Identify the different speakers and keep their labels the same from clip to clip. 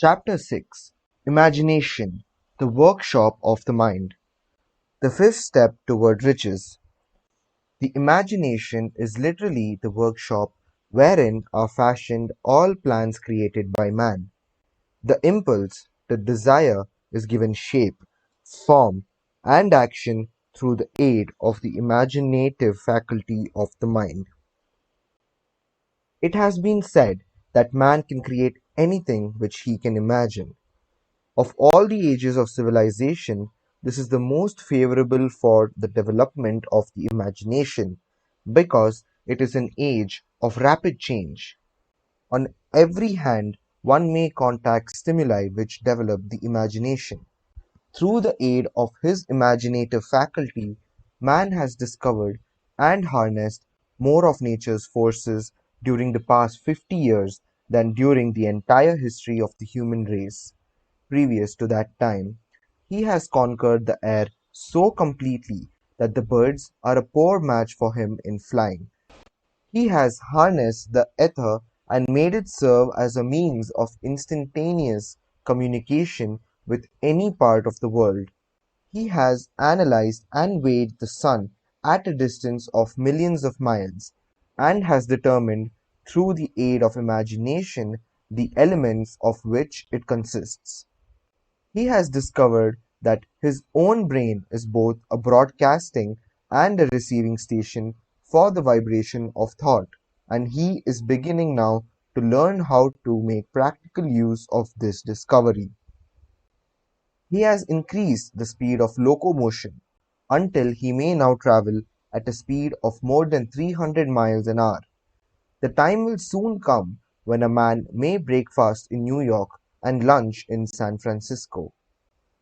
Speaker 1: Chapter 6: Imagination, the Workshop of the Mind. The fifth step toward riches. The imagination is literally the workshop wherein are fashioned all plans created by man. The impulse, the desire, is given shape, form, and action through the aid of the imaginative faculty of the mind. It has been said that man can create anything which he can imagine. Of all the ages of civilization, this is the most favorable for the development of the imagination because it is an age of rapid change. On every hand, one may contact stimuli which develop the imagination. Through the aid of his imaginative faculty, man has discovered and harnessed more of nature's forces during the past 50 years than during the entire history of the human race. Previous to that time, he has conquered the air so completely that the birds are a poor match for him in flying. He has harnessed the ether and made it serve as a means of instantaneous communication with any part of the world. He has analyzed and weighed the sun at a distance of millions of miles, and has determined, through the aid of imagination, the elements of which it consists. He has discovered that his own brain is both a broadcasting and a receiving station for the vibration of thought, and he is beginning now to learn how to make practical use of this discovery. He has increased the speed of locomotion until he may now travel at a speed of more than 300 miles an hour. The time will soon come when a man may break fast in New York and lunch in San Francisco.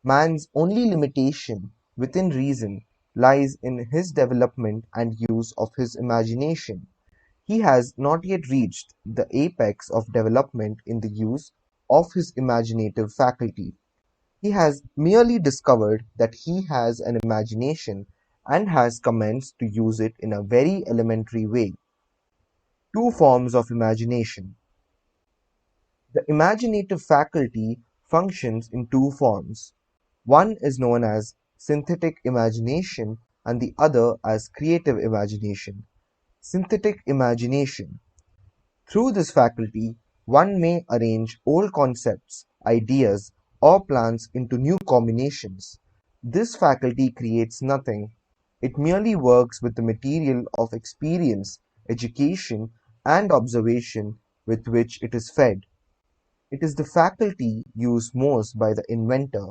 Speaker 1: Man's only limitation, within reason, lies in his development and use of his imagination. He has not yet reached the apex of development in the use of his imaginative faculty. He has merely discovered that he has an imagination and has commenced to use it in a very elementary way. Two forms of imagination. The imaginative faculty functions in two forms. One is known as synthetic imagination and the other as creative imagination. Synthetic imagination. Through this faculty, one may arrange old concepts, ideas, or plans into new combinations. This faculty creates nothing. It merely works with the material of experience, education, and observation with which it is fed. It is the faculty used most by the inventor.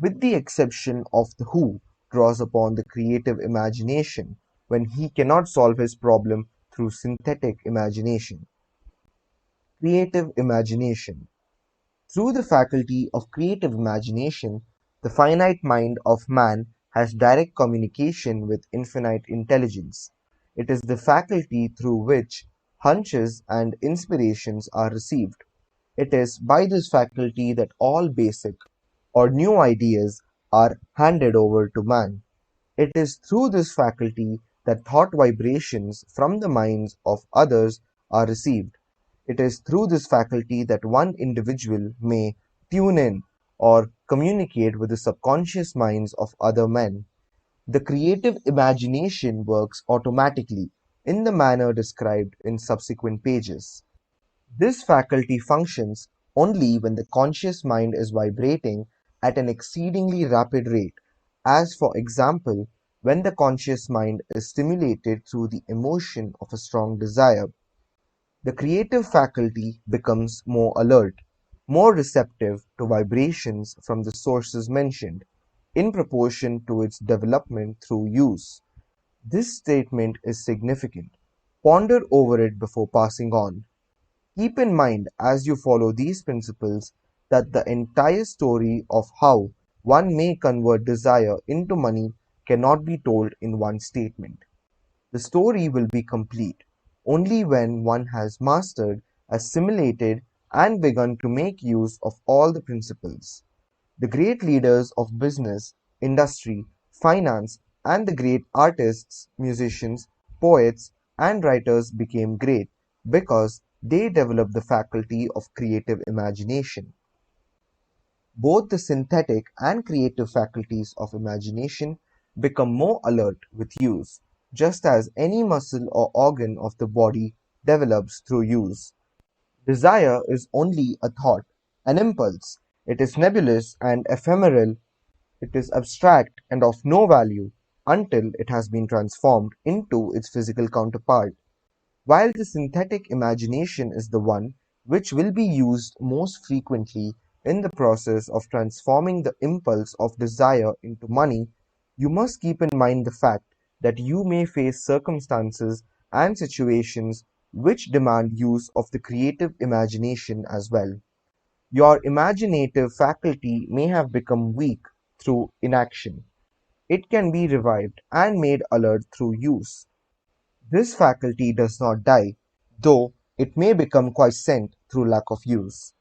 Speaker 1: With the exception of the who draws upon the creative imagination when he cannot solve his problem through synthetic imagination. Creative imagination. Through the faculty of creative imagination, the finite mind of man has direct communication with infinite intelligence. It is the faculty through which hunches and inspirations are received. It is by this faculty that all basic or new ideas are handed over to man. It is through this faculty that thought vibrations from the minds of others are received. It is through this faculty that one individual may tune in or communicate with the subconscious minds of other men. The creative imagination works automatically in the manner described in subsequent pages. This faculty functions only when the conscious mind is vibrating at an exceedingly rapid rate, as for example, when the conscious mind is stimulated through the emotion of a strong desire. The creative faculty becomes more alert, more receptive to vibrations from the sources mentioned, in proportion to its development through use. This statement is significant. Ponder over it before passing on. Keep in mind as you follow these principles that the entire story of how one may convert desire into money cannot be told in one statement. The story will be complete only when one has mastered, assimilated, and begun to make use of all the principles. The great leaders of business, industry, finance, and the great artists, musicians, poets, and writers became great because they developed the faculty of creative imagination. Both the synthetic and creative faculties of imagination become more alert with use, just as any muscle or organ of the body develops through use. Desire is only a thought, an impulse. It is nebulous and ephemeral, it is abstract and of no value until it has been transformed into its physical counterpart. While the synthetic imagination is the one which will be used most frequently in the process of transforming the impulse of desire into money, you must keep in mind the fact that you may face circumstances and situations which demand use of the creative imagination as well. Your imaginative faculty may have become weak through inaction. It can be revived and made alert through use. This faculty does not die, though it may become quiescent through lack of use.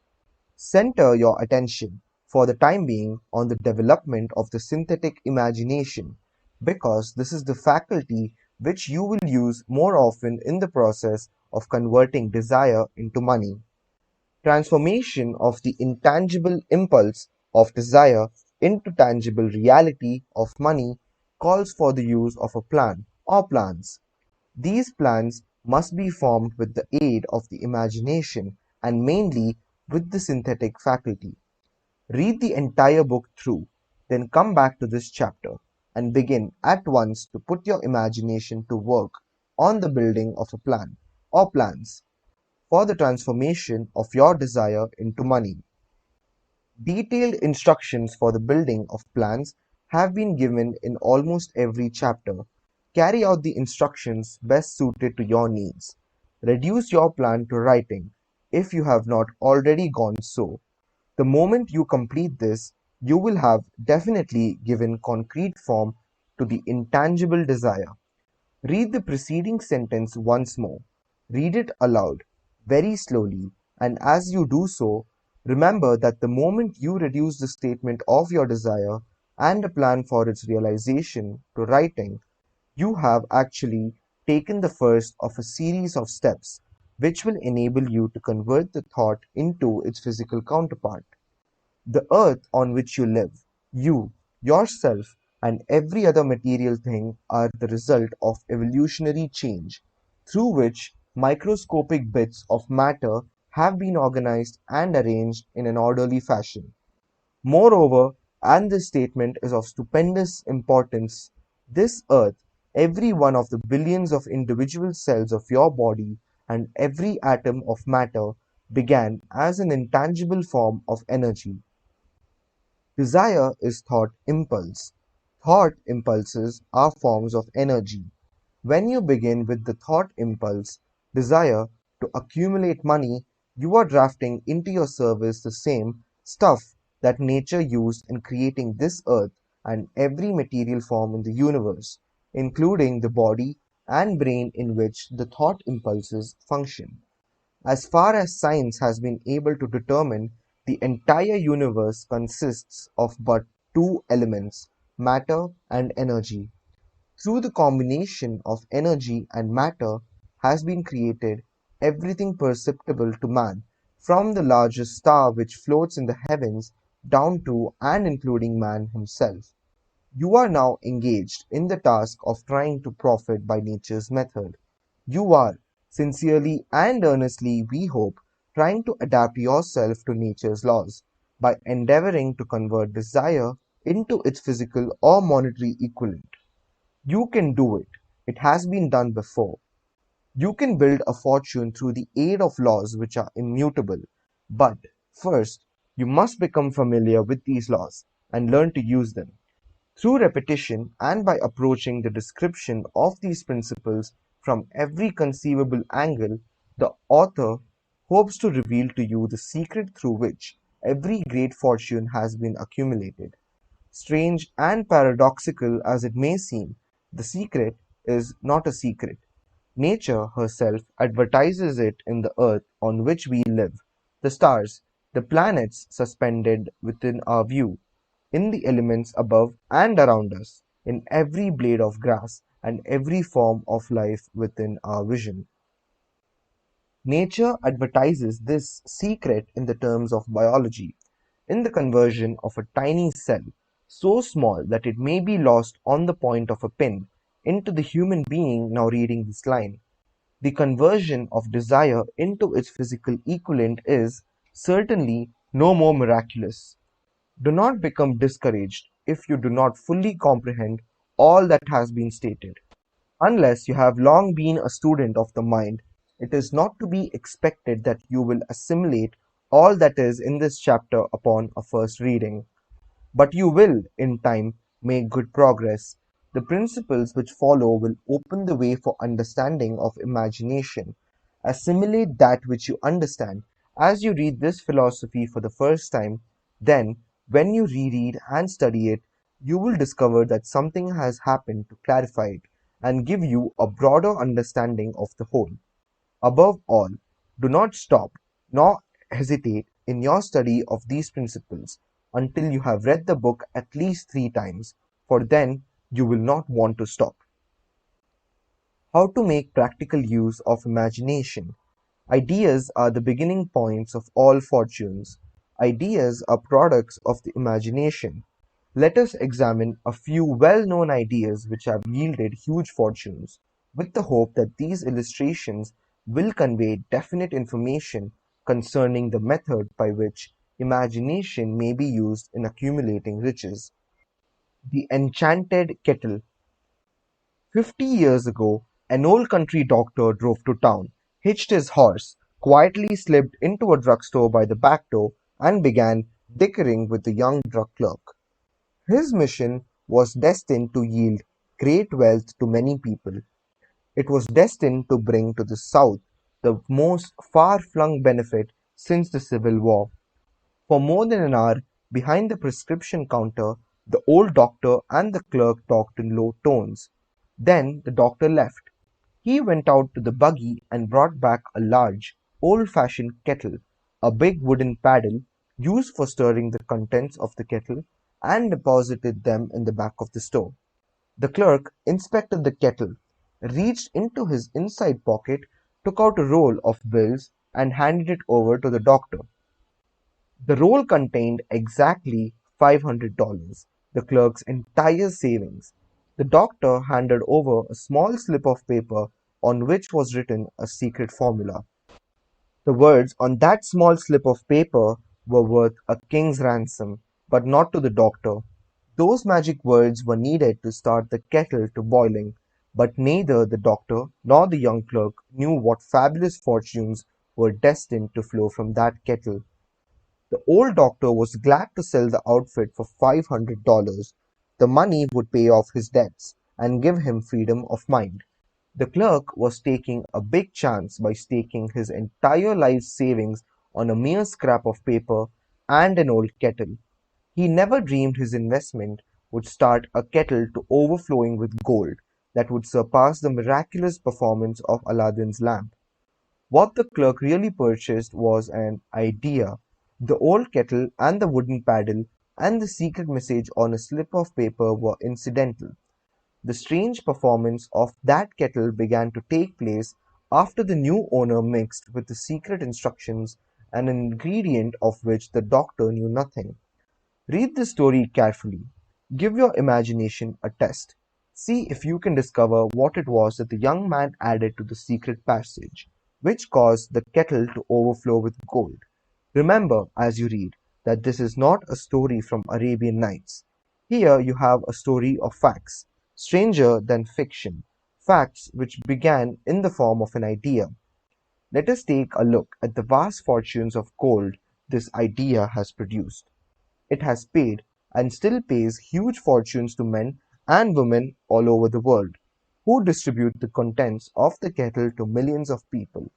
Speaker 1: Center your attention, for the time being, on the development of the synthetic imagination, because this is the faculty which you will use more often in the process of converting desire into money. Transformation of the intangible impulse of desire into tangible reality of money calls for the use of a plan or plans. These plans must be formed with the aid of the imagination and mainly with the synthetic faculty. Read the entire book through, then come back to this chapter and begin at once to put your imagination to work on the building of a plan or plans for the transformation of your desire into money. Detailed instructions for the building of plans have been given in almost every chapter. Carry out the instructions best suited to your needs. Reduce your plan to writing if you have not already gone so. The moment you complete this, you will have definitely given concrete form to the intangible desire. Read the preceding sentence once more. Read it aloud, very slowly, and as you do so, remember that the moment you reduce the statement of your desire and a plan for its realization to writing, you have actually taken the first of a series of steps which will enable you to convert the thought into its physical counterpart. The earth on which you live, you, yourself, and every other material thing are the result of evolutionary change, through which microscopic bits of matter have been organized and arranged in an orderly fashion. Moreover, and this statement is of stupendous importance, this earth, every one of the billions of individual cells of your body, and every atom of matter began as an intangible form of energy. Desire is thought impulse. Thought impulses are forms of energy. When you begin with the thought impulse, desire, to accumulate money, you are drafting into your service the same stuff that nature used in creating this earth and every material form in the universe, including the body and brain in which the thought impulses function. As far as science has been able to determine, the entire universe consists of but two elements, matter and energy. Through the combination of energy and matter has been created everything perceptible to man, from the largest star which floats in the heavens down to and including man himself. You are now engaged in the task of trying to profit by nature's method. You are, sincerely and earnestly, we hope, trying to adapt yourself to nature's laws by endeavoring to convert desire into its physical or monetary equivalent. You can do it. It has been done before. You can build a fortune through the aid of laws which are immutable. But first, you must become familiar with these laws and learn to use them. Through repetition and by approaching the description of these principles from every conceivable angle, the author hopes to reveal to you the secret through which every great fortune has been accumulated. Strange and paradoxical as it may seem, the secret is not a secret. Nature herself advertises it in the earth on which we live, the stars, the planets suspended within our view, in the elements above and around us, in every blade of grass and every form of life within our vision. Nature advertises this secret in the terms of biology. in the conversion of a tiny cell, so small that it may be lost on the point of a pin, into the human being now reading this line. The conversion of desire into its physical equivalent is certainly no more miraculous. Do not become discouraged if you do not fully comprehend all that has been stated. Unless you have long been a student of the mind, it is not to be expected that you will assimilate all that is in this chapter upon a first reading. But you will, in time, make good progress. The principles which follow will open the way for understanding of imagination. Assimilate that which you understand as you read this philosophy for the first time. Then, when you reread and study it, you will discover that something has happened to clarify it and give you a broader understanding of the whole. Above all, do not stop nor hesitate in your study of these principles until you have read the book at least 3 times, for then you will not want to stop. How to make practical use of imagination. Ideas are the beginning points of all fortunes. Ideas are products of the imagination. Let us examine a few well-known ideas which have yielded huge fortunes, with the hope that these illustrations will convey definite information concerning the method by which imagination may be used in accumulating riches. The Enchanted Kettle. 50 years ago, an old country doctor drove to town, hitched his horse, quietly slipped into a drugstore by the back door, and began dickering with the young drug clerk. His mission was destined to yield great wealth to many people. It was destined to bring to the South the most far-flung benefit since the Civil War. For more than an hour, behind the prescription counter, the old doctor and the clerk talked in low tones. Then the doctor left. He went out to the buggy and brought back a large, old-fashioned kettle, a big wooden paddle used for stirring the contents of the kettle, and deposited them in the back of the store. The clerk inspected the kettle, reached into his inside pocket, took out a roll of bills, and handed it over to the doctor. The roll contained exactly $500, the clerk's entire savings. The doctor handed over a small slip of paper on which was written a secret formula. The words on that small slip of paper were worth a king's ransom, but not to the doctor. Those magic words were needed to start the kettle to boiling, but neither the doctor nor the young clerk knew what fabulous fortunes were destined to flow from that kettle. The old doctor was glad to sell the outfit for $500. The money would pay off his debts and give him freedom of mind. The clerk was taking a big chance by staking his entire life's savings on a mere scrap of paper and an old kettle. He never dreamed his investment would start a kettle to overflowing with gold that would surpass the miraculous performance of Aladdin's lamp. What the clerk really purchased was an idea. The old kettle and the wooden paddle and the secret message on a slip of paper were incidental. The strange performance of that kettle began to take place after the new owner mixed with the secret instructions an ingredient of which the doctor knew nothing. Read the story carefully. Give your imagination a test. See if you can discover what it was that the young man added to the secret passage, which caused the kettle to overflow with gold. Remember, as you read, that this is not a story from Arabian Nights. Here you have a story of facts, stranger than fiction, facts which began in the form of an idea. Let us take a look at the vast fortunes of gold this idea has produced. It has paid, and still pays, huge fortunes to men and women all over the world, who distribute the contents of the kettle to millions of people.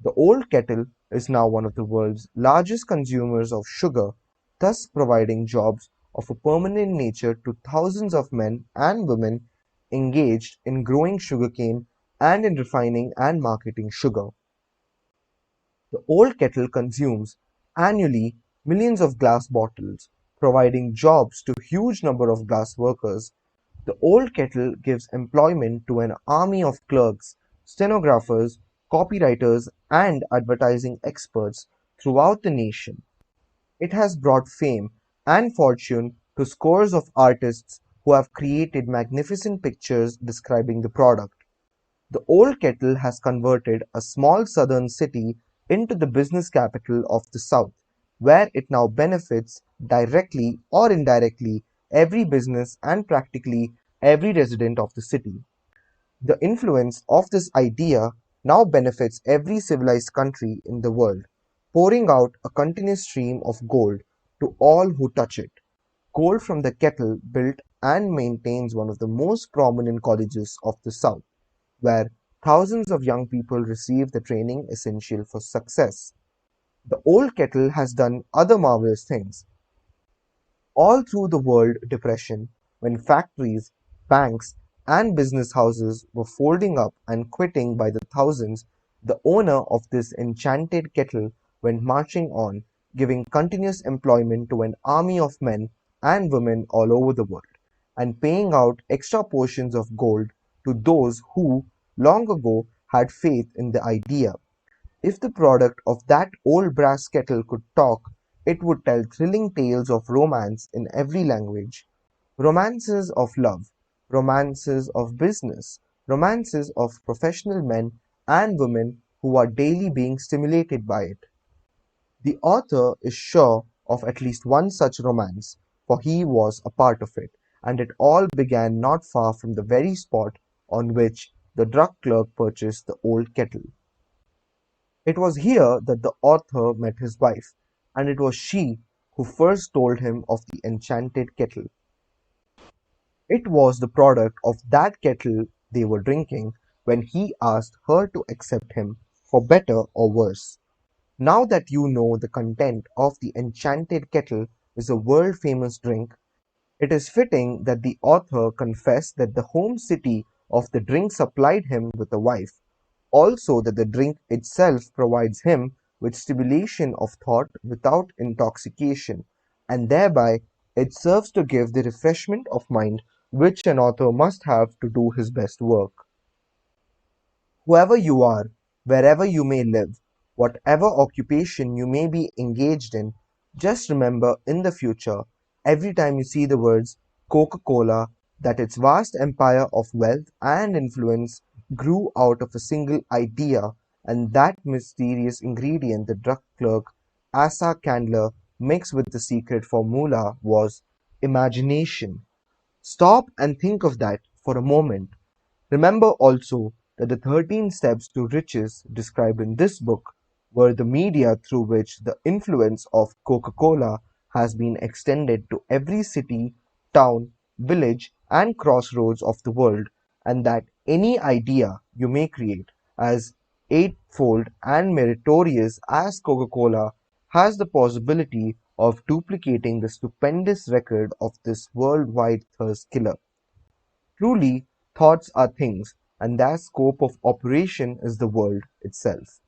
Speaker 1: The old kettle is now one of the world's largest consumers of sugar, thus providing jobs of a permanent nature to thousands of men and women engaged in growing sugarcane and in refining and marketing sugar. The old kettle consumes annually millions of glass bottles, providing jobs to a huge number of glass workers. The old kettle gives employment to an army of clerks, stenographers, copywriters, and advertising experts throughout the nation. It has brought fame and fortune to scores of artists who have created magnificent pictures describing the product. The old kettle has converted a small southern city into the business capital of the South, where it now benefits directly or indirectly every business and practically every resident of the city. The influence of this idea now benefits every civilized country in the world, pouring out a continuous stream of gold to all who touch it. Gold from the kettle built and maintains one of the most prominent colleges of the South, where thousands of young people receive the training essential for success. The old kettle has done other marvelous things. All through the World Depression, when factories, banks, and business houses were folding up and quitting by the thousands, the owner of this enchanted kettle went marching on, giving continuous employment to an army of men and women all over the world, and paying out extra portions of gold to those who, long ago, had faith in the idea. If the product of that old brass kettle could talk, it would tell thrilling tales of romance in every language. Romances of love, romances of business, romances of professional men and women who are daily being stimulated by it. The author is sure of at least one such romance, for he was a part of it, and it all began not far from the very spot on which the drug clerk purchased the old kettle. It was here that the author met his wife, and it was she who first told him of the enchanted kettle. It was the product of that kettle they were drinking when he asked her to accept him, for better or worse. Now that you know the content of the enchanted kettle is a world famous drink, it is fitting that the author confess that the home city of the drink supplied him with a wife, also that the drink itself provides him with stimulation of thought without intoxication, and thereby it serves to give the refreshment of mind which an author must have to do his best work. Whoever you are, wherever you may live, whatever occupation you may be engaged in, just remember in the future, every time you see the words Coca-Cola, that its vast empire of wealth and influence grew out of a single idea, and that mysterious ingredient the drug clerk Asa Candler mixed with the secret formula was imagination. Stop and think of that for a moment. Remember also that the 13 steps to riches described in this book were the media through which the influence of Coca-Cola has been extended to every city, town, village, and crossroads of the world, and that any idea you may create, as eightfold and meritorious as Coca-Cola, has the possibility of duplicating the stupendous record of this worldwide thirst killer. Truly, thoughts are things, and their scope of operation is the world itself.